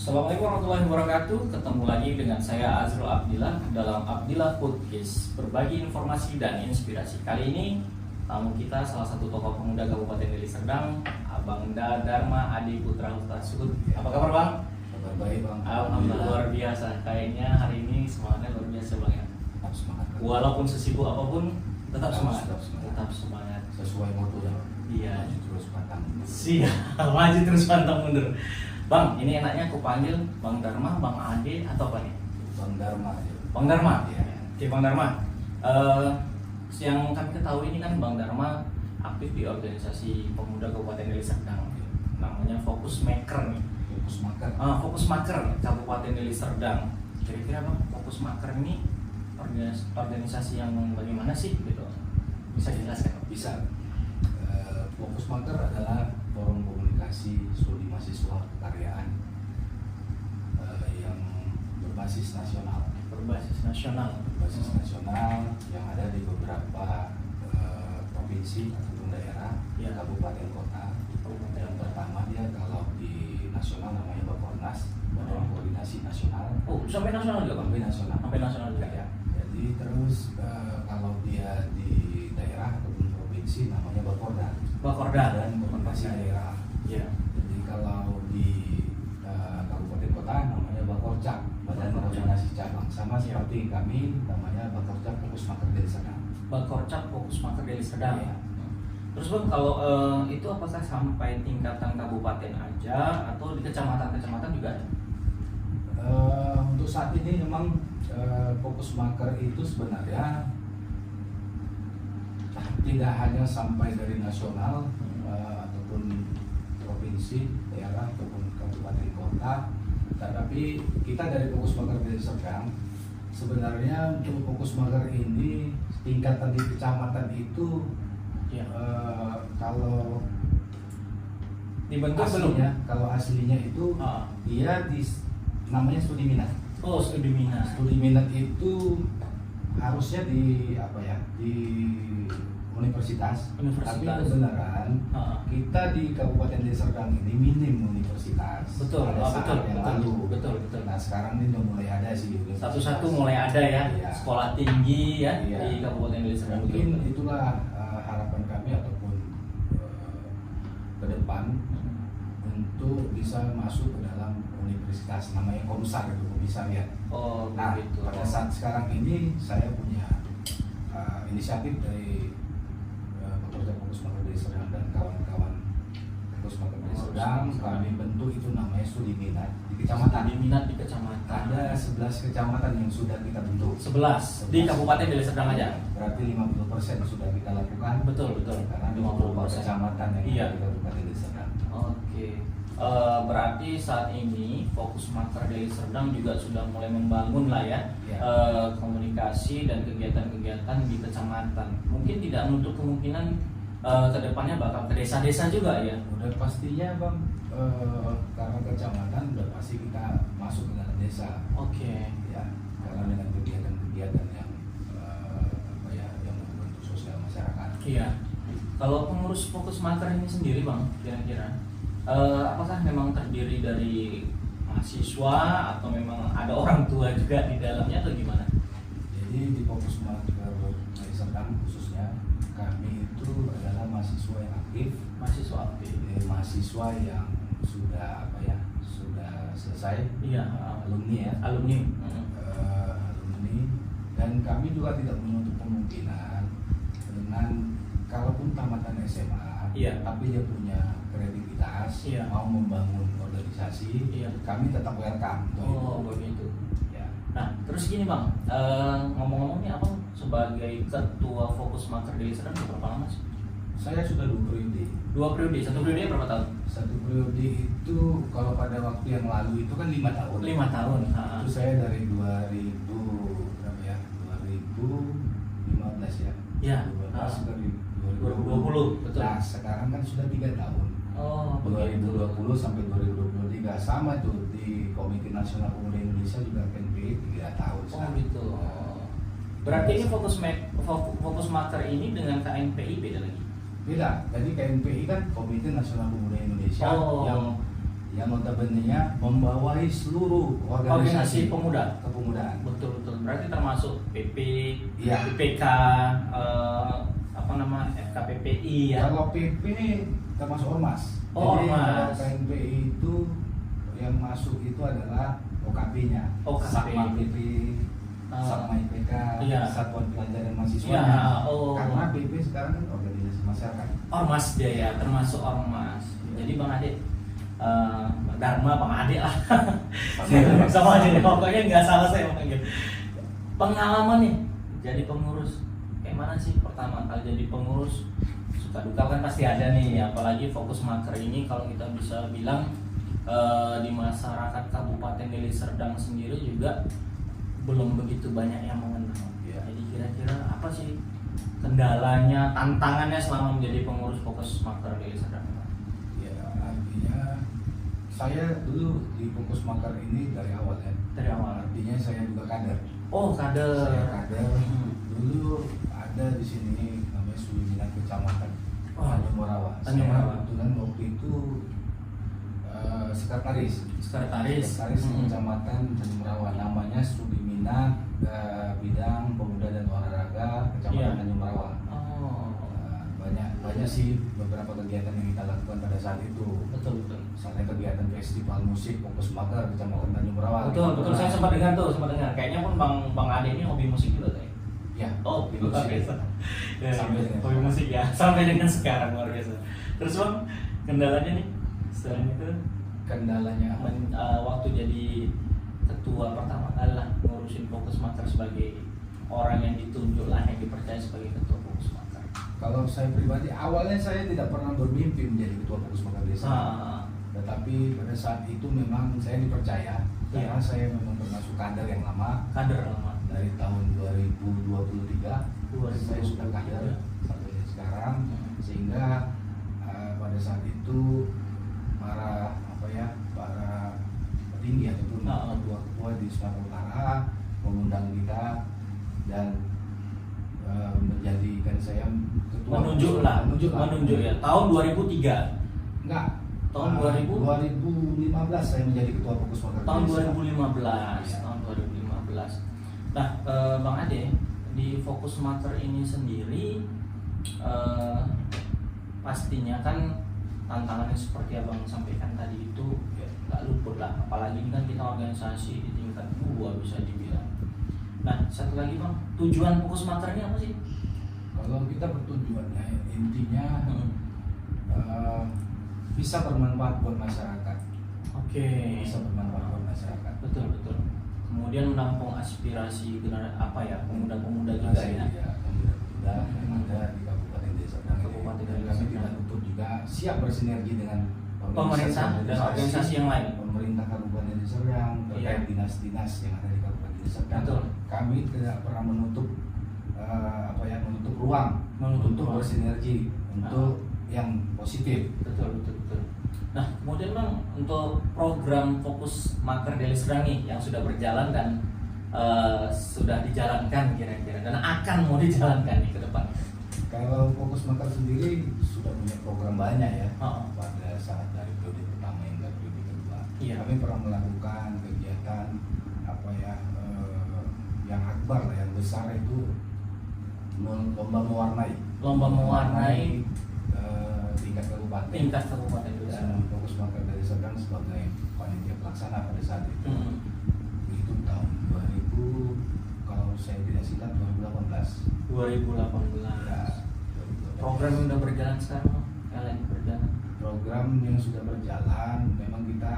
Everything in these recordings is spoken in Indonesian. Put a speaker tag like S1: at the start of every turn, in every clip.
S1: Assalamualaikum warahmatullahi wabarakatuh. Ketemu lagi dengan saya Azrul Abdillah dalam Abdillah Podcast, berbagi informasi dan inspirasi. Kali ini tamu kita salah satu tokoh pemuda Kabupaten Deli Serdang, Abang Dharma Adi Putra Hutasud. Apa kabar Bang?
S2: Kabar baik Bang.
S1: Alhamdulillah luar biasa. Kayaknya hari ini semangatnya luar biasa Bang ya.
S2: Tetap semangat.
S1: Walaupun sesibuk apapun tetap semangat.
S2: Tetap
S1: semangat.
S2: Sesuai moto ya.
S1: Iya.
S2: Maju terus pantang.
S1: Siap. Maju terus pantang mundur. Bang, ini enaknya aku panggil Bang Dharma, Bang Ade, atau apa nih?
S2: Bang Dharma.
S1: Bang Dharma?
S2: Ya.
S1: Oke Bang Dharma, yang kami ketahui ini kan Bang Dharma aktif di organisasi pemuda Kabupaten Deli Serdang, namanya Fokus Maker nih.
S2: Fokus makan.
S1: Fokus Maker Kabupaten Deli Serdang. Kira-kira Bang, Fokus Maker ini organisasi yang bagaimana sih gitu? Bisa dijelaskan?
S2: Bisa. Fokus maker adalah forum komunikasi studi mahasiswa kekaryaan yang berbasis nasional.
S1: Berbasis nasional.
S2: Berbasis nasional yang ada di beberapa provinsi ataupun daerah,
S1: Ya.
S2: kabupaten kota. Yang pertama dia kalau di nasional namanya Bakornas, Badan Koordinasi Nasional.
S1: Oh, sampai nasional juga Bang?
S2: Sampai nasional.
S1: Sampai nasional juga ya.
S2: Jadi terus kalau dia di daerah ataupun provinsi namanya Bakorda.
S1: Bakorda.
S2: Dan koordinasi daerah.
S1: Iya.
S2: Jadi kalau di kabupaten kota namanya Bakorcap, Badan
S1: Bakorcap.
S2: Koordinasi Cabang. Sama
S1: Iya.
S2: seperti kami namanya Bakorcap Fokus Maker Deli Serdang.
S1: Bakorcap Fokus Maker Deli Serdang.
S2: Iya.
S1: Terus Bang, kalau itu apakah sampai tingkatan kabupaten aja atau di kecamatan-kecamatan juga ada?
S2: Untuk saat ini memang Fokus Maker itu sebenarnya tidak hanya sampai dari nasional ataupun provinsi, daerah ataupun kabupaten kota, tetapi kita dari Fokus Maker Deli Serdang sebenarnya untuk Fokus Maker ini tingkatan di kecamatan itu
S1: Iya.
S2: kalau
S1: Dibentuk
S2: aslinya,
S1: belum?
S2: kalau aslinya itu dia namanya studi minat.
S1: Oh, studi minat.
S2: Studi minat itu harusnya di di universitas. Tapi kebenaran kita di Kabupaten Deli Serdang ini minim universitas.
S1: Betul,
S2: pada saat
S1: betul,
S2: yang
S1: betul,
S2: lalu.
S1: betul.
S2: Nah sekarang ini udah mulai ada sih universitas.
S1: Satu-satu mulai ada ya,
S2: Iya.
S1: sekolah tinggi ya
S2: Iya.
S1: di Kabupaten Deli Serdang.
S2: Mungkin itulah harapan kami ataupun ke depan untuk bisa masuk ke dalam universitas, namanya Komsar itu, komisariat.
S1: Oh,
S2: Nah,
S1: begitu.
S2: pada saat sekarang ini saya punya inisiatif dari pekerja Fokus Maker Deli Serdang dan kawan-kawan Fokus Maker Deli Serdang, kami bentuk itu namanya studi minat di kecamatan.
S1: Studi minat di kecamatan.
S2: Ada 11 kecamatan yang sudah kita bentuk.
S1: 11 di Kabupaten Deli Serdang aja.
S2: Berarti 50% sudah kita lakukan.
S1: Betul, betul.
S2: Karena 50 kecamatan yang
S1: Iya.
S2: ada di Kabupaten Deli Serdang.
S1: Oke. Berarti saat ini Fokus Maker Deli Serdang juga sudah mulai membangun lah ya,
S2: Ya.
S1: komunikasi dan kegiatan-kegiatan di kecamatan. Mungkin tidak menutup kemungkinan kedepannya bakal ke desa-desa juga ya.
S2: Udah pastinya Bang, karena kecamatan udah pasti kita masuk ke dalam desa.
S1: Oke.
S2: Ya, karena dengan kegiatan-kegiatan yang yang membantu sosial masyarakat.
S1: Iya. Kalau pengurus Fokus Maker ini sendiri Bang, kira-kira apakah memang terdiri dari mahasiswa atau memang ada orang tua juga di dalamnya atau gimana?
S2: Jadi di Fokus Maker Deli Serdang khususnya kami itu adalah mahasiswa yang aktif,
S1: Mahasiswa aktif.
S2: mahasiswa yang sudah sudah selesai,
S1: Iya,
S2: alumni ya.
S1: alumni.
S2: Alumni, dan kami juga tidak menutup kemungkinan dengan kalaupun tamatan SMA,
S1: Iya.
S2: tapi dia punya kredibilitas,
S1: Iya.
S2: mau membangun organisasi,
S1: Iya.
S2: kami tetap welcome.
S1: Oh, begitu.
S2: Ya.
S1: Nah, terus gini Bang, ngomong-ngomong nih Abang sebagai ketua Fokus Maker Deli Serdang berapa lama sih?
S2: Saya sudah 2 periode.
S1: 2 periode, 1 periode berapa tahun?
S2: Satu periode itu kalau pada waktu yang lalu itu kan 5 tahun.
S1: 5 tahun.
S2: Itu saya dari 2015 ya.
S1: Ya.
S2: 2015 dari
S1: 2020, betul.
S2: Nah, sekarang kan sudah 3 tahun.
S1: Oh, begitu.
S2: 2020 sampai 2023 sama tuh di Komite Nasional Pemuda Indonesia juga KNPI 3 tahun.
S1: Oh,
S2: sekarang.
S1: gitu. Berarti ini Fokus Maker ini dengan KNPI beda lagi?
S2: Beda. Jadi KNPI kan Komite Nasional Pemuda Indonesia
S1: Oh.
S2: yang notabene-nya membawahi seluruh
S1: organisasi pemuda
S2: kepemudaan.
S1: betul berarti termasuk PP
S2: Iya.
S1: PPK FKPPI ya.
S2: Kalau PP termasuk ormas.
S1: Oh,
S2: Jadi
S1: ormas.
S2: kalau KNPI itu yang masuk itu adalah OKP-nya,
S1: OKP.
S2: Satma PP,
S1: Ah.
S2: Satma IPK,
S1: Iya.
S2: Satuan Pelajaran Mahasiswa.
S1: Iya, oh.
S2: Karena PP sekarang kan organisasi masyarakat.
S1: Ormas dia ya, termasuk ormas. Jadi Bang Ade, Dharma Bang Ade lah. Sama aja deh, pokoknya nggak salah saya panggil. Pengalaman nih, jadi pengurus. Kayak mana sih pertama kali jadi pengurus? Suka duka kan pasti ada nih, apalagi Fokus Maker ini kalau kita bisa bilang di masyarakat Kabupaten Deli Serdang sendiri juga belum begitu banyak yang mengenal.
S2: Ya.
S1: Jadi kira-kira apa sih kendalanya, tantangannya selama menjadi pengurus Fokus Maker Deli Serdang?
S2: Ya, artinya saya dulu di Fokus Maker ini dari awal ya.
S1: Dari awal.
S2: Artinya saya juga kader.
S1: Oh, kader.
S2: Saya kader. Dulu ada di sini namanya Suwiminan Kecamatan Tanjung Morawa.
S1: Tanjung Morawa.
S2: Kebetulan waktu itu sekretaris Kecamatan Tanjung Morawa, namanya Suwiminan Bidang Pemuda dan Olahraga Kecamatan
S1: Iya.
S2: Tanjung Morawa.
S1: Oh,
S2: Banyak sih beberapa kegiatan yang kita lakukan pada saat itu.
S1: betul.
S2: Misalnya kegiatan festival musik Fokus Maker Kecamatan Tanjung Morawa.
S1: Betul. Saya sempat dengar. Kayaknya pun Bang Ade ini hobi musik juga kayak.
S2: Ya.
S1: Oh,
S2: hobi
S1: luar
S2: musik.
S1: biasa. Ya,
S2: Sampai dengan
S1: hobi musik ya, sampai dengan sekarang luar biasa. Terus Bang, kendalanya nih selain itu
S2: Kendalanya
S1: waktu jadi ketua pertama kali lah ngurusin Fokus Maker sebagai orang yang ditunjuk lah, yang dipercaya sebagai ketua Fokus Maker.
S2: kalau saya pribadi awalnya saya tidak pernah bermimpi menjadi ketua Fokus Maker Desa. Tetapi pada saat itu memang saya dipercaya karena
S1: Iya.
S2: saya memang termasuk kader yang lama.
S1: Kader lama.
S2: Dari tahun 2023 saya sudah kader
S1: 2023.
S2: sampai sekarang, sehingga pada saat itu para petinggi ataupun ketua-ketua di Sumatera Utara mengundang kita dan menjadikan saya ketua.
S1: Menunjuk ya. Tahun 2003.
S2: Enggak.
S1: Tahun
S2: 2015 saya menjadi ketua Fokus Maker.
S1: Tahun
S2: Desa.
S1: 2015.
S2: Ya.
S1: Tahun 2015. Nah, Bang Ade, di Fokus Maker ini sendiri pastinya kan tantangannya seperti abang sampaikan tadi itu nggak luput lah, apalagi ini kan kita organisasi di tingkat 2 bisa dibilang. Nah, satu lagi Bang, tujuan Fokus Maker ini apa sih?
S2: Kalau kita bertujuannya intinya bisa bermanfaat buat masyarakat.
S1: Oke.
S2: Bisa bermanfaat buat masyarakat.
S1: Betul. Kemudian menampung aspirasi pemuda-pemuda juga ya.
S2: Pemuda-pemuda yang ada di Kabupaten Desa Serdang.
S1: Kabupaten
S2: Dan
S1: Deli
S2: kami
S1: Serdang.
S2: tidak luput juga siap bersinergi dengan
S1: Pemerintah dan organisasi yang lain.
S2: Pemerintah Kabupaten Deli Serdang, terkait
S1: Iya.
S2: dinas-dinas yang ada di Kabupaten Deli Serdang.
S1: Betul.
S2: Kami tidak pernah menutup ruang untuk
S1: ruang.
S2: bersinergi untuk yang positif.
S1: Betul. Nah, kemudian Bang, untuk program Fokus Maker Deli Serdang nih yang sudah berjalan dan sudah dijalankan kira-kira dan akan mau dijalankan nih ke depan.
S2: Kalau Fokus Maker sendiri sudah punya program banyak ya.
S1: Oh.
S2: Pada saat dari periode pertama hingga periode kedua,
S1: Iya.
S2: kami pernah melakukan kegiatan yang akbar lah, yang besar itu lomba mewarnai tingkat kabupaten.
S1: Deli Serdang.
S2: Dan Fokus Maker Deli Serdang sebagai panitia pelaksana pada saat itu. Itu tahun 2000, kalau saya tidak silap 2018.
S1: 2018.
S2: Ya, 2018.
S1: Program yang udah berjalan sekarang, Bang? Yang berjalan.
S2: Program yang sudah berjalan, memang kita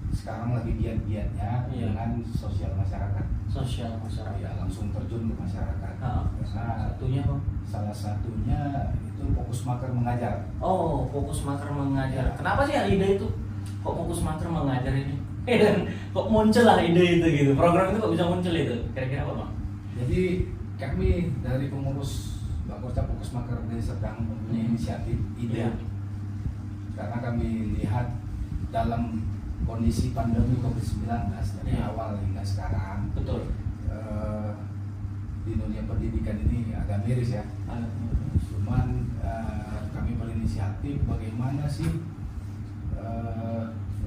S2: sekarang lagi giat-giatnya dengan sosial masyarakat.
S1: Sosial masyarakat.
S2: Ya, langsung terjun ke masyarakat.
S1: Salah satunya Bang.
S2: Salah satunya itu Fokus Maker mengajar.
S1: Oh, Fokus Maker mengajar. Kenapa sih ide itu? Kok Fokus Maker mengajar ini? Kok muncul lah ide itu gitu? Program itu kok bisa muncul itu? Kira-kira apa Bang?
S2: Jadi kami dari pengurus Bangkorca Fokus Maker Deli Serdang mempunyai inisiatif ide.
S1: Iya.
S2: Karena kami lihat dalam kondisi pandemi COVID-19 dari
S1: Iya.
S2: awal hingga sekarang,
S1: Betul.
S2: di dunia pendidikan ini agak miris ya. Cuman kami berinisiatif bagaimana sih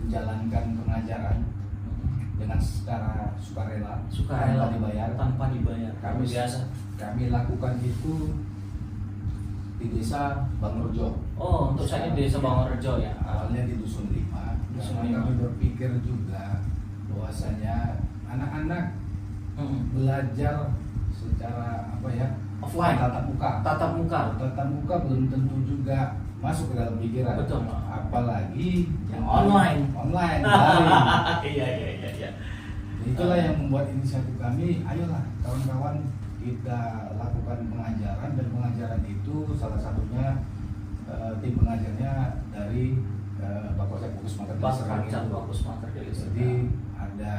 S2: menjalankan pengajaran dengan secara sukarela tanpa dibayar.
S1: Tanpa dibayar.
S2: Kami lakukan itu di desa Bangorjo.
S1: Oh, untuk saya di desa Bangorjo ya.
S2: Awalnya di Dusun 5. Karena kami berpikir juga bahwasanya anak-anak belajar secara
S1: offline,
S2: tatap muka belum tentu juga masuk ke dalam pikiran.
S1: Betul.
S2: Apalagi
S1: yang online
S2: daring.
S1: Iya.
S2: Itulah yang membuat inisiatif kami. Ayolah kawan-kawan, kita lakukan pengajaran, dan pengajaran itu salah satunya tim pengajarnya dari Bakosek Fokus Maker Deli Serdang. Jadi ada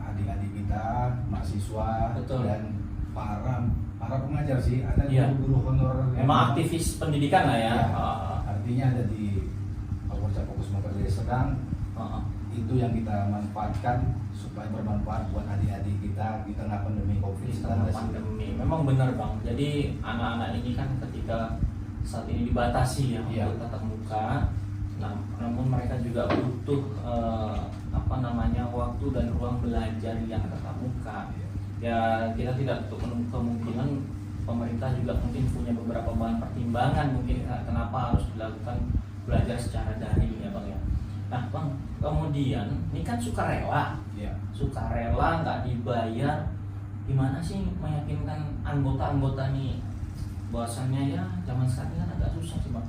S2: adik-adik kita, mahasiswa,
S1: betul,
S2: dan para pengajar sih, ada guru-guru honor.
S1: Memang aktivis pendidikan lah ya.
S2: Artinya ada di Bakosek Fokus Maker Deli Serdang. Itu yang kita manfaatkan supaya bermanfaat buat adik-adik kita di tengah pandemi COVID-19.
S1: Memang benar Bang. Jadi anak-anak ini kan ketika saat ini dibatasi ya untuk tatap muka. Namun mereka juga butuh waktu dan ruang belajar yang tatap muka. Ya kita tidak untuk kemungkinan pemerintah juga mungkin punya beberapa bahan pertimbangan mungkin kenapa harus dilakukan belajar secara daring ya Bang ya. Nah Bang, kemudian ini kan sukarela, sukarela nggak dibayar, gimana sih meyakinkan anggota-anggota nih bahwasannya ya zaman sekarang kan agak susah sih Bang,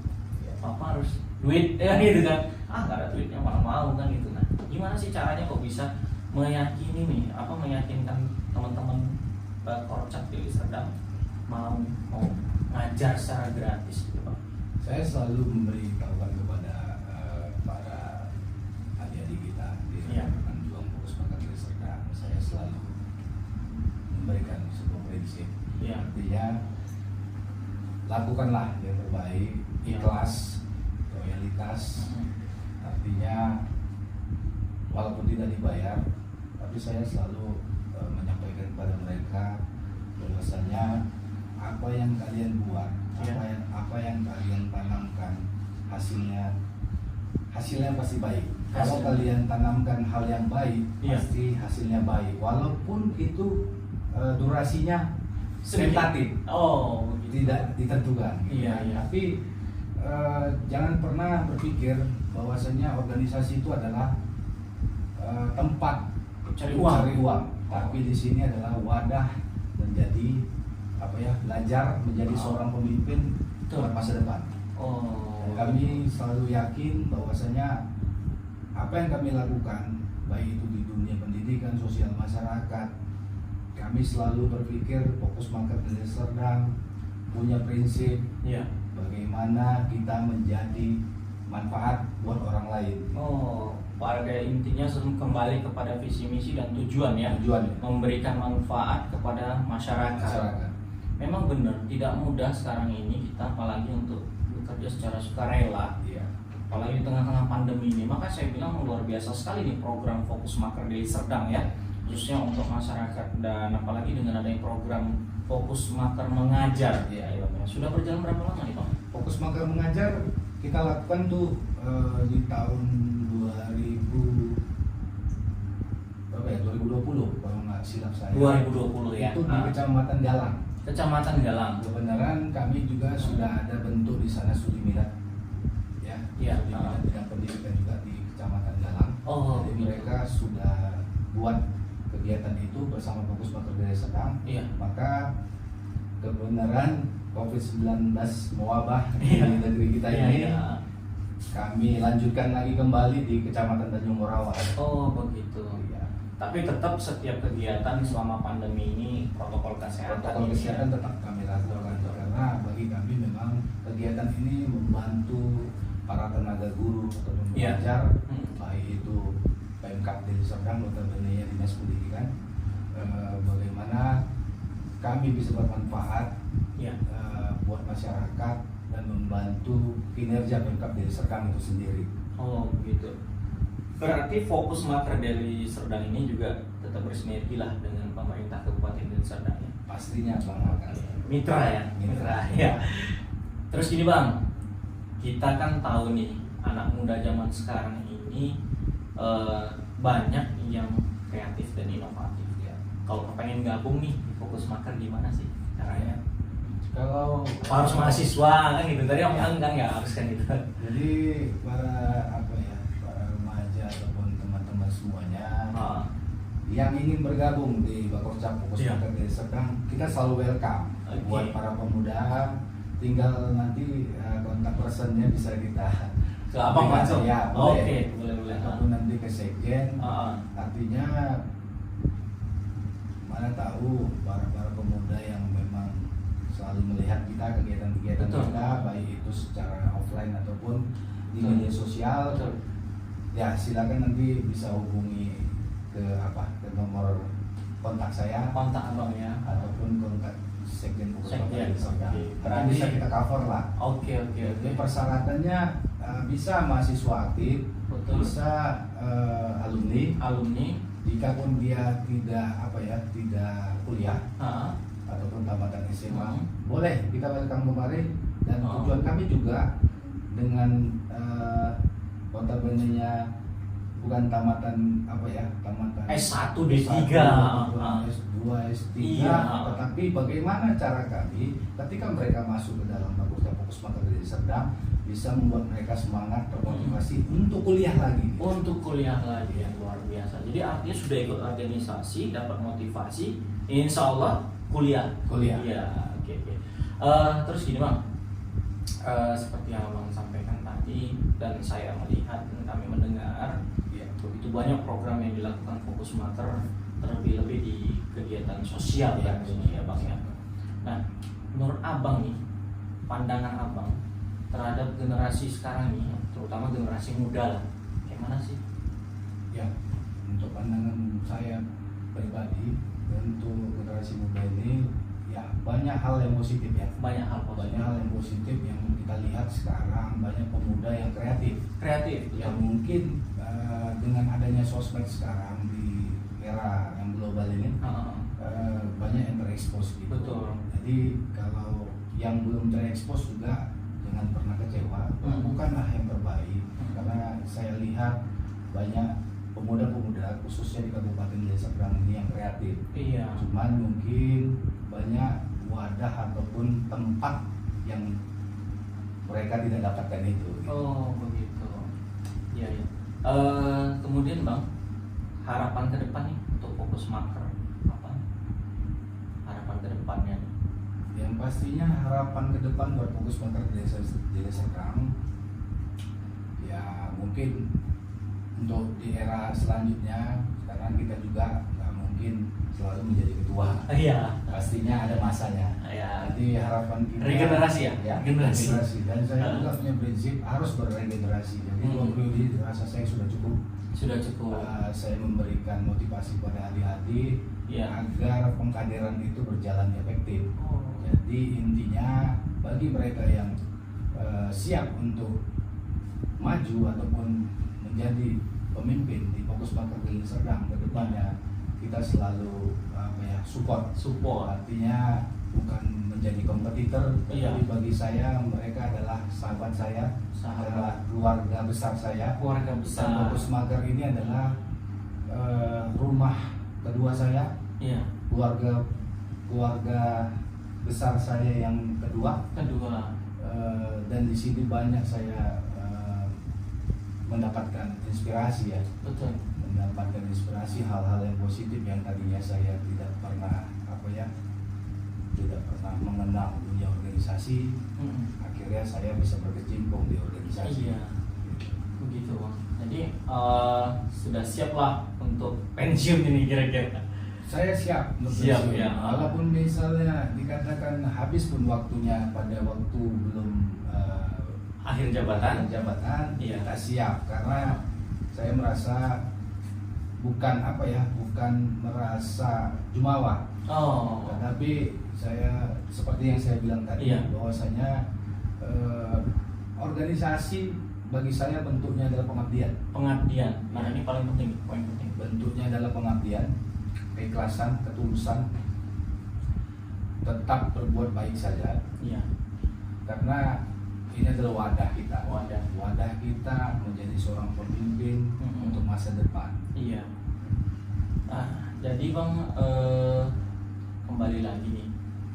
S1: apa harus duit ya gitu kan, nggak ada duitnya mana mau kan gitu. Nah gimana sih caranya kok bisa meyakini nih, meyakinkan teman-teman Korcap Deli Serdang mau ngajar secara gratis gitu Bang?
S2: Saya selalu memberitahukan kepada para adik-adik kita di rekan juang Fokus Maker Deli Serdang. Saya selalu memberikan sebuah prinsip, artinya lakukanlah yang terbaik, ikhlas, loyalitas. Artinya walaupun tidak dibayar, tapi saya selalu menyampaikan kepada mereka bahwasanya apa yang kalian buat, apa yang kalian tanamkan, hasilnya pasti baik. Kalau kalian tanamkan hal yang baik, pasti hasilnya baik. Walaupun itu durasinya tentatif, tidak ditentukan. Tapi jangan pernah berpikir bahwasanya organisasi itu adalah tempat cari uang. Tapi di sini adalah wadah menjadi belajar menjadi seorang pemimpin buat masa depan. Kami selalu yakin bahwasanya apa yang kami lakukan, baik itu di dunia pendidikan, sosial masyarakat, kami selalu berpikir Fokus Maker Deli Serdang punya prinsip bagaimana kita menjadi manfaat buat orang lain.
S1: Pada intinya kembali kepada visi misi dan tujuan memberikan manfaat kepada masyarakat. Memang benar tidak mudah sekarang ini kita apalagi untuk bekerja secara sukarela, apalagi di tengah-tengah pandemi ini. Maka saya bilang luar biasa sekali nih program Fokus Maker Deli Serdang ya, khususnya untuk masyarakat, dan apalagi dengan adanya program Fokus Maker Mengajar sudah berjalan berapa lama nih Bang?
S2: Fokus Maker Mengajar kita lakukan tuh di tahun 2020 kalau nggak silap saya.
S1: 2020 ya.
S2: Itu di Kecamatan Galang.
S1: Kecamatan Galang.
S2: Kebenaran kami juga sudah ada bentuk di sana studi minat, studi minat bidang pendidikan juga di Kecamatan Galang. Jadi mereka sudah buat kegiatan itu bersama Fokus Maker Deli Serdang. Maka kebenaran COVID-19 mewabah di negeri kita ini. Kami lanjutkan lagi kembali di Kecamatan Tanjung Morawa.
S1: Begitu. Tapi tetap setiap kegiatan selama pandemi ini protokol kesehatan
S2: tetap kami lakukan, karena bagi kami memang kegiatan ini membantu para tenaga guru atau pengajar, baik itu Pemkab Deli Serdang, notabene Dinas Pendidikan, bagaimana kami bisa bermanfaat buat masyarakat dan membantu kinerja Pemkab Deli Serdang itu sendiri.
S1: Begitu. Berarti Fokus Maker Deli Serdang ini juga tetap bersinergi lah dengan pemerintah Kabupaten Deli Serdang ya.
S2: Pastinya Bang,
S1: mitra ya. Terus gini Bang, kita kan tahu nih anak muda zaman sekarang ini banyak yang kreatif dan inovatif ya. Kalau pengen gabung nih di Fokus Maker gimana sih caranya?
S2: Kalau
S1: Apa harus mahasiswa kan gitu? Tadi orang kan nggak harus kan gitu.
S2: jadi para remaja ataupun teman-teman semuanya yang ingin bergabung di Bakorcap Fokus
S1: Iya.
S2: Maker Deli Serdang, kita selalu welcome.
S1: Oke.
S2: Buat para pemuda, tinggal nanti kontak personnya bisa kita
S1: Ke abang langsung?
S2: Ya,
S1: Oke, boleh.
S2: Ataupun nanti ke sekjen. Artinya mana tahu para pemuda yang memang selalu melihat kita kegiatan-kegiatan
S1: Betul.
S2: kita, baik itu secara offline ataupun di media sosial.
S1: Betul.
S2: Ya, silakan nanti bisa hubungi ke nomor kontak saya
S1: Kontak abang ya.
S2: ataupun kontak sekjen Fokus Maker Deli Serdang.
S1: Oke.
S2: Nanti bisa kita cover lah.
S1: Oke.
S2: Jadi persyaratannya bisa mahasiswa aktif,
S1: Betul.
S2: bisa alumni. Jika pun dia tidak kuliah ataupun tamatan SMA, boleh kita welcome kemarin. Dan tujuan kami juga dengan notabene-nya bukan tamatan
S1: S1, D3,
S2: ataupun S2, S3,
S1: Iya.
S2: tetapi bagaimana cara kami ketika mereka masuk ke dalam Fokus Maker Deli Serdang bisa membuat mereka semangat, termotivasi untuk kuliah lagi.
S1: Untuk kuliah lagi yang luar biasa. Jadi artinya sudah ikut organisasi, dapat motivasi, insya Allah kuliah. Iya, oke. Terus gini bang, seperti yang abang sampaikan tadi dan saya melihat dan kami mendengar, begitu banyak program yang dilakukan Fokus Maker, terlebih-lebih di kegiatan sosial ya, ya bang ya. Nah, menurut abang nih, pandangan abang terhadap generasi sekarang nih, terutama generasi muda lah, kayak mana sih?
S2: Ya, untuk pandangan saya pribadi untuk generasi muda ini, ya banyak hal yang positif ya.
S1: Banyak hal
S2: yang positif yang kita lihat sekarang, banyak pemuda yang kreatif yang mungkin dengan adanya sosmed sekarang di era yang global ini banyak yang terekspos gitu.
S1: Betul.
S2: Jadi kalau yang belum terekspos juga jangan pernah kecewa, bukanlah yang terbaik. Karena saya lihat banyak pemuda-pemuda khususnya di Kabupaten Deli Serdang ini yang kreatif.
S1: Iya.
S2: Cuman mungkin banyak wadah ataupun tempat yang mereka tidak dapatkan itu.
S1: Oh begitu. Iya. Kemudian bang, harapan ke depan nih untuk Fokus Maker apa? Harapan ke depannya?
S2: Yang pastinya harapan ke depan buat Fokus Maker Deli Serdang, ya mungkin untuk di era selanjutnya, karena kita juga nggak mungkin selalu menjadi ketua.
S1: Iya.
S2: Pastinya ada masanya.
S1: Iya.
S2: Jadi harapan kita
S1: Regenerasi ya?
S2: Regenerasi. Dan saya juga punya prinsip harus berregenerasi. Jadi 2 periode rasa saya sudah cukup.
S1: Sudah cukup.
S2: Saya memberikan motivasi pada adik-adik agar pengkaderan itu berjalan efektif. Jadi intinya bagi mereka yang siap untuk maju ataupun menjadi pemimpin di Fokus Maker Deli Serdang ke depannya, kita selalu support. Artinya bukan menjadi kompetitor, tapi bagi saya mereka adalah sahabat saya, adalah keluarga besar saya.
S1: Keluarga besar.
S2: Fokus Maker ini adalah rumah kedua saya.
S1: Iya.
S2: Keluarga besar saya yang kedua. Dan di sini banyak saya mendapatkan inspirasi ya.
S1: Betul.
S2: Mendapatkan inspirasi hal-hal yang positif yang tadinya saya tidak pernah mengenal dunia organisasi. Akhirnya saya bisa berkecimpung di organisasi.
S1: Iya. Begitu bang. Jadi sudah siap lah untuk pensiun ini kira-kira.
S2: Saya siap untuk
S1: Siap,
S2: pensiun.
S1: ya.
S2: Walaupun misalnya dikatakan habis pun waktunya pada waktu belum
S1: Akhir jabatan.
S2: Kita siap karena saya merasa bukan merasa jumawa. Tetapi saya seperti yang saya bilang tadi, bahwasanya organisasi bagi saya bentuknya adalah pengabdian.
S1: Nah ini paling penting, poin penting.
S2: Bentuknya adalah pengabdian, keikhlasan, ketulusan, tetap berbuat baik saja.
S1: Iya.
S2: Karena ini adalah wadah kita.
S1: Wadah
S2: Kita menjadi seorang pemimpin untuk masa depan.
S1: Iya. Nah, jadi Bang, kembali lagi nih,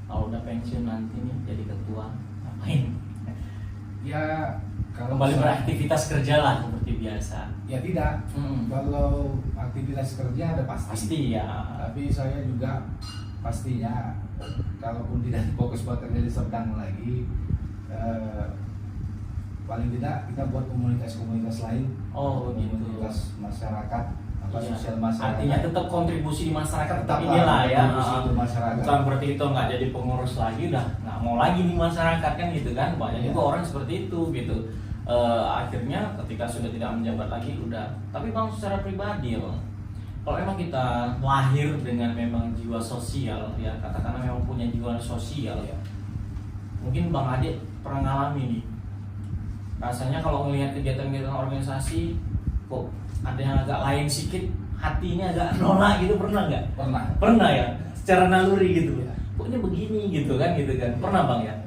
S1: kalau udah pensiun nanti nih jadi ketua, ngapain?
S2: Ya kalau
S1: Kembali beraktivitas kerja lah seperti biasa.
S2: Ya tidak. Kalau aktivitas kerja ada pasti.
S1: Ya.
S2: Tapi saya juga pastinya, kalaupun tidak fokus bekerja di Serdang lagi, paling tidak kita buat komunitas-komunitas lain. Komunitas masyarakat, sosial masyarakat.
S1: Artinya tetap kontribusi di masyarakat,
S2: Tetap
S1: inilah ya.
S2: kontribusi untuk masyarakat.
S1: Bukan berarti itu nggak jadi pengurus lagi, udah nggak mau lagi di masyarakat kan gitu kan. Banyak juga orang seperti itu gitu. Akhirnya ketika sudah tidak menjabat lagi udah. Tapi Bang, secara pribadi ya Bang, kalau memang kita lahir dengan memang jiwa sosial ya, katakanlah memang punya jiwa sosial ya, mungkin Bang Ade pernah ngalami nih, rasanya kalau melihat kegiatan-kegiatan organisasi kok ada yang agak lain sedikit, hatinya agak nolak gitu, pernah nggak? Pernah ya, secara naluri gitu ya. Kok ini begini gitu kan pernah Bang ya?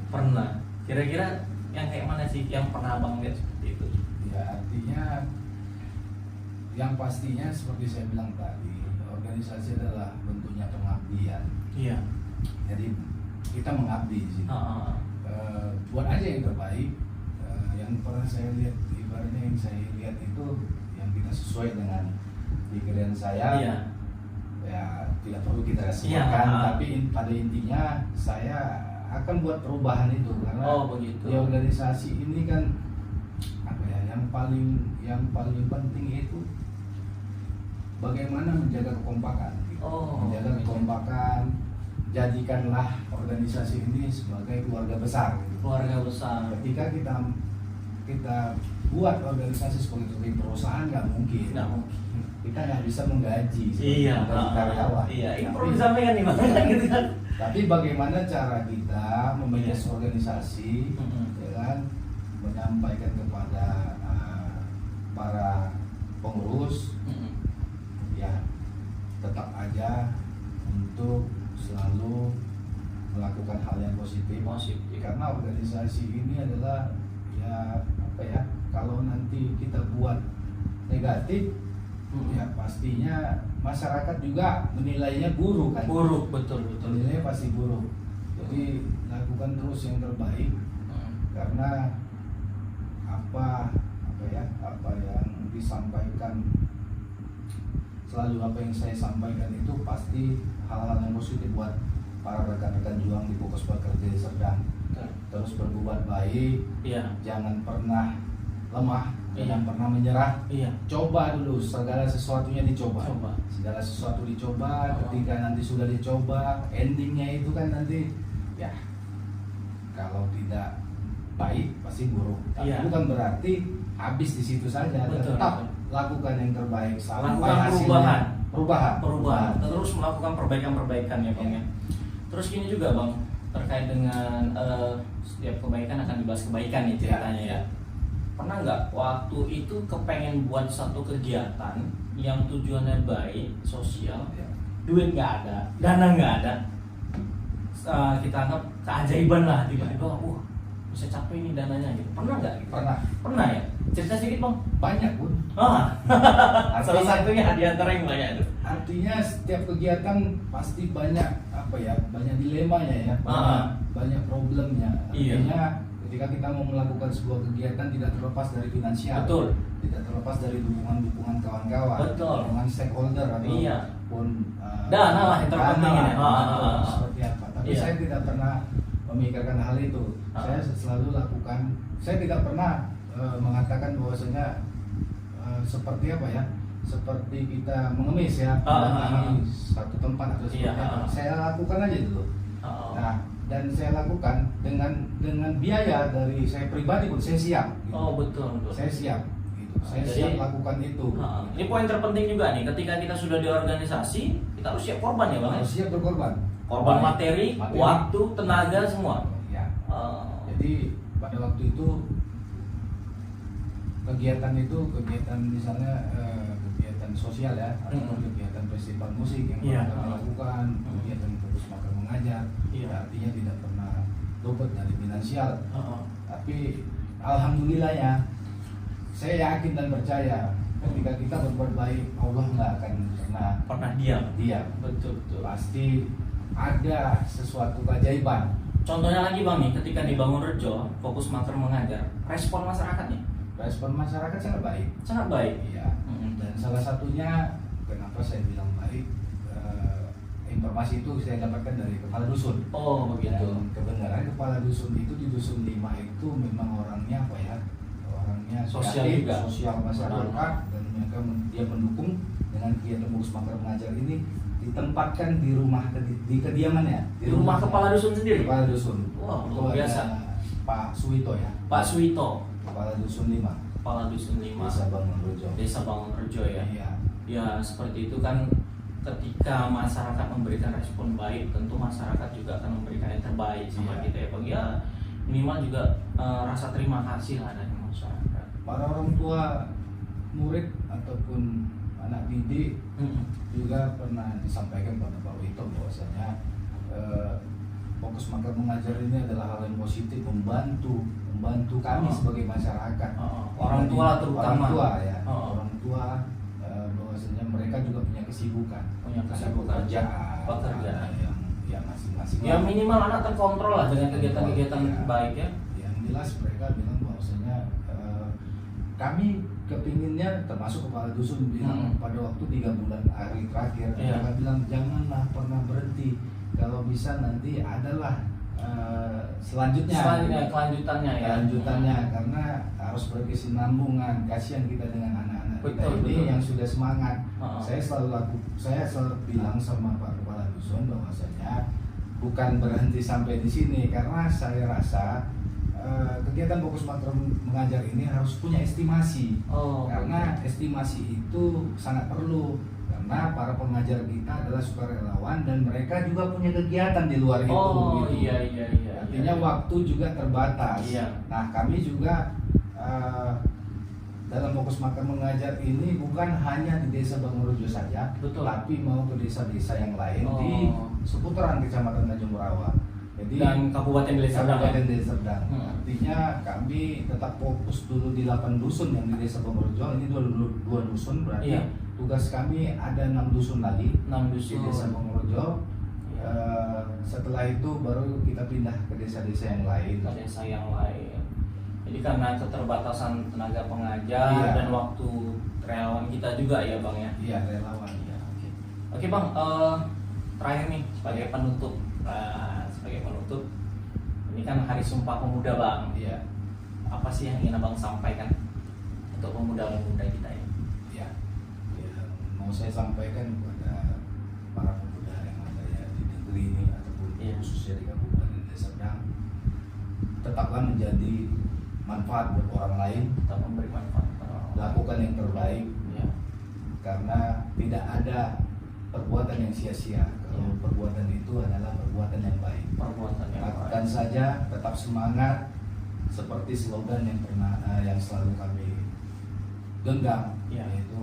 S1: Pernah. Kira-kira yang kayak mana sih yang pernah Bang lihat seperti itu?
S2: Ya artinya yang pastinya seperti saya bilang tadi, organisasi adalah bentuknya pengabdian.
S1: Iya.
S2: Jadi kita mengabdi di sini. Buat aja yang terbaik. Yang pernah saya lihat, ibaratnya yang saya lihat itu yang kita sesuai dengan pikiran saya.
S1: Iya.
S2: Ya tidak perlu kita rahasiakan, tapi pada intinya saya akan buat perubahan itu karena
S1: begitu.
S2: di organisasi ini kan apa ya, yang paling penting itu bagaimana menjaga kekompakan. Menjaga kekompakan, jadikanlah organisasi ini sebagai keluarga besar.
S1: Keluarga besar.
S2: Ketika kita buat organisasi sebagai perusahaan, nggak mungkin. Kita nggak bisa menggaji karyawan.
S1: Iya, ini perlu disampaikan nih Bang gitu kan.
S2: Tapi bagaimana cara kita memanage organisasi, ya kan, menyampaikan kepada para pengurus, ya tetap aja untuk selalu melakukan hal yang positif. Karena organisasi ini adalah ya apa ya, kalau nanti kita buat negatif, ya pastinya masyarakat juga menilainya buruk kan.
S1: Betul.
S2: Menilainya pasti buruk. Jadi lakukan terus yang terbaik, karena apa yang disampaikan, selalu apa yang saya sampaikan itu pasti hal-hal yang positif buat para rekan-rekan juang di Fokus Bekerja di Serdang. Terus berbuat baik, jangan pernah lemah, jangan pernah menyerah. Coba dulu, segala sesuatunya dicoba. Segala sesuatu dicoba. Ketika nanti sudah dicoba, endingnya itu kan nanti ya kalau tidak baik pasti buruk. Tapi bukan berarti habis di situ saja. Tetap lakukan yang terbaik sampai hasilnya perubahan.
S1: Terus melakukan perbaikan ya Bang ya. Terus gini juga Bang, terkait dengan setiap kebaikan akan dibahas kebaikan nih ceritanya ya. Pernah nggak waktu itu kepengen buat satu kegiatan yang tujuannya baik, sosial, duit nggak ada, dana nggak ada, kita anggap keajaiban lah, tiba-tiba bisa capek ini dananya gitu. Pernah nggak? Gitu? Pernah ya. Cerita sedikit Bang.
S2: Banyak pun.
S1: Salah satunya di antara yang banyak itu.
S2: Artinya setiap kegiatan pasti banyak banyak dilemanya ya, banyak problemnya. Artinya ketika kita mau melakukan sebuah kegiatan tidak terlepas dari finansial, tidak terlepas dari dukungan kawan-kawan, dukungan stakeholder ataupun
S1: dana lah yang terpenting ini.
S2: Seperti apa? Tapi saya tidak pernah memikirkan hal itu. Saya selalu lakukan. Saya tidak pernah mengatakan bahwasanya seperti apa ya? Seperti kita mengemis ya, mendatangi satu tempat atau seperti apa. Saya lakukan aja dulu. Nah, dan saya lakukan dengan biaya dari saya pribadi pun saya siap. Gitu.
S1: Betul.
S2: Saya siap. Gitu. Saya siap lakukan itu.
S1: Ini poin terpenting juga nih. Ketika kita sudah di organisasi, kita harus siap korban ya Bang.
S2: Harus siap berkorban.
S1: Korban materi, waktu, tenaga semua.
S2: Ya. Jadi pada waktu itu kegiatan misalnya kegiatan sosial ya, atau kegiatan festival musik yang kami lakukan, kegiatan Fokus Makan Mengajar, artinya tidak pernah luput dari finansial. Tapi alhamdulillah ya, saya yakin dan percaya ketika kita berbuat baik, Allah nggak akan
S1: pernah diam.
S2: Betul. Pasti ada sesuatu keajaiban.
S1: Contohnya lagi Bang nih, ketika di Bangunrejo Fokus Maker mengajar, respon masyarakat nih?
S2: Respon masyarakat sangat baik.
S1: Sangat baik.
S2: Iya. Dan salah satunya kenapa saya bilang baik, informasi itu saya dapatkan dari kepala dusun.
S1: Oh begitu.
S2: Dan kebenaran kepala dusun itu di dusun 5 itu memang orangnya apa ya? Orangnya
S1: Sosial
S2: kreatif,
S1: juga.
S2: sosial masyarakat, dan dia mendukung dengan kegiatan Fokus Maker mengajar ini, ditempatkan di rumah di kediamannya.
S1: Di rumah kepala dusun sendiri.
S2: Kepala dusun.
S1: Wah,
S2: Itu
S1: luar biasa.
S2: ada Pak Suwito ya.
S1: Pak Suwito,
S2: Kepala dusun 5.
S1: kepala dusun 5.
S2: Desa Bangunrejo.
S1: Desa Bangunrejo ya.
S2: Iya.
S1: Ya seperti itu kan, ketika masyarakat memberikan respon baik, tentu masyarakat juga akan memberikan yang terbaik sama
S2: Iya.
S1: kita ya Bang. Ya minimal juga rasa terima kasih lah dari masyarakat.
S2: Para orang tua murid ataupun anak didik juga pernah disampaikan pada Pak Wito bahwasanya Fokus Maker mengajar ini adalah hal yang positif, membantu kami sebagai masyarakat.
S1: Orang tua lah terutama.
S2: Orang tua ya.
S1: Oh.
S2: Orang tua bahwasanya mereka juga punya kesibukan.
S1: Punya kesibukan.
S2: Pekerjaan. Ada yang masing-masing.
S1: Ya minimal anak terkontrol lah dengan kegiatan-kegiatan
S2: Ya.
S1: baik ya.
S2: Yang jelas mereka bilang bahwasanya kami kepinginnya, termasuk kepala dusun bilang pada waktu 3 bulan hari terakhir,
S1: Iya.
S2: mereka bilang janganlah pernah berhenti, kalau bisa nanti adalah selanjutnya
S1: kelanjutannya ya.
S2: kelanjutannya, karena harus berkesinambungan. Kasihan kita dengan anak-anak kita
S1: Betul,
S2: ini
S1: betul.
S2: yang sudah semangat.
S1: Oh.
S2: Saya selalu bilang sama Pak Kepala Dusun bahwasanya bukan berhenti sampai di sini, karena saya rasa kegiatan Fokus Maker mengajar ini harus punya estimasi.
S1: Oh,
S2: Karena estimasi itu sangat perlu, karena para pengajar kita adalah sukarelawan dan mereka juga punya kegiatan di luar itu.
S1: Oh
S2: gitu.
S1: iya.
S2: Artinya waktu juga terbatas.
S1: Iya.
S2: Nah, kami juga dalam Fokus Maker mengajar ini bukan hanya di Desa Bangunrejo saja,
S1: Betul.
S2: tapi mau ke desa-desa yang lain
S1: Oh.
S2: di seputaran Kecamatan Tanjung Merawa. Jadi
S1: Dan Kabupaten Deli Serdang.
S2: Kabupaten Deli Serdang.
S1: Hmm.
S2: Artinya kami tetap fokus dulu di 8 dusun yang di Desa Bangunrejo. Ini dua dusun, berarti
S1: Iya.
S2: tugas kami ada 6 dusun lagi
S1: 6
S2: di
S1: dusun.
S2: Desa Bangunrejo.
S1: Iya.
S2: Setelah itu baru kita pindah ke desa-desa yang lain.
S1: Ke desa yang lain. Jadi karena keterbatasan tenaga pengajar
S2: Iya.
S1: dan waktu relawan kita juga ya Bang ya.
S2: Iya, relawan.
S1: Iya, Oke Bang, terakhir nih sebagai penutup. Ini kan Hari Sumpah Pemuda Bang.
S2: Iya.
S1: Apa sih yang ingin Abang sampaikan untuk pemuda-pemuda kita ini?
S2: Ya, mau saya sampaikan kepada para pemuda yang ada ya di negeri ini ataupun
S1: Iya.
S2: khususnya di Kabupaten Deli Serdang, tetaplah menjadi manfaat buat orang lain,
S1: Kita memberi manfaat kepada orang lain.
S2: lakukan yang terbaik,
S1: Ya.
S2: karena tidak ada perbuatan yang sia-sia. Kalau perbuatan itu adalah perbuatan yang baik.
S1: Perbuatan yang
S2: Lakukan
S1: baik.
S2: saja, tetap semangat, seperti slogan yang selalu kami genggam,
S1: Iya.
S2: yaitu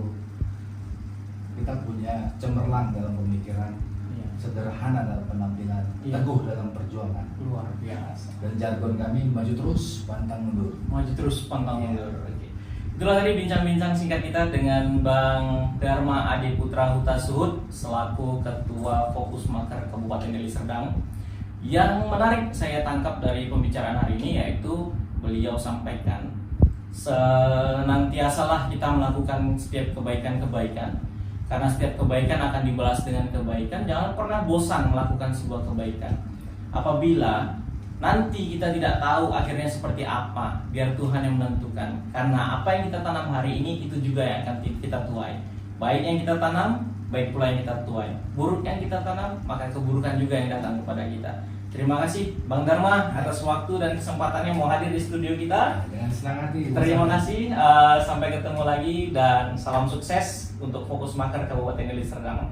S2: kita punya cemerlang dalam pemikiran,
S1: Iya.
S2: sederhana dalam penampilan,
S1: Iya.
S2: teguh dalam perjuangan,
S1: Luar biasa.
S2: dan jargon kami maju terus, pantang mundur.
S1: Maju terus pantang
S2: Iya.
S1: mundur. Oke. Itulah tadi bincang-bincang singkat kita dengan Bang Dharma Adi Putra Huta Suhud selaku Ketua Fokus Maker Kabupaten Deli Serdang. Yang menarik saya tangkap dari pembicaraan hari ini yaitu beliau sampaikan senantiasalah kita melakukan setiap kebaikan-kebaikan, karena setiap kebaikan akan dibalas dengan kebaikan. Jangan pernah bosan melakukan sebuah kebaikan. Apabila nanti kita tidak tahu akhirnya seperti apa, biar Tuhan yang menentukan. Karena apa yang kita tanam hari ini itu juga yang akan kita tuai. Baik yang kita tanam, baik pula yang kita tuai. Buruk yang kita tanam, maka keburukan juga yang datang kepada kita. Terima kasih Bang Dharma atas waktu dan kesempatannya mau hadir di studio kita.
S2: Dengan senang hati.
S1: Terima kasih, sampai ketemu lagi dan salam sukses untuk Fokus Maker Kabupaten Deli Serdang.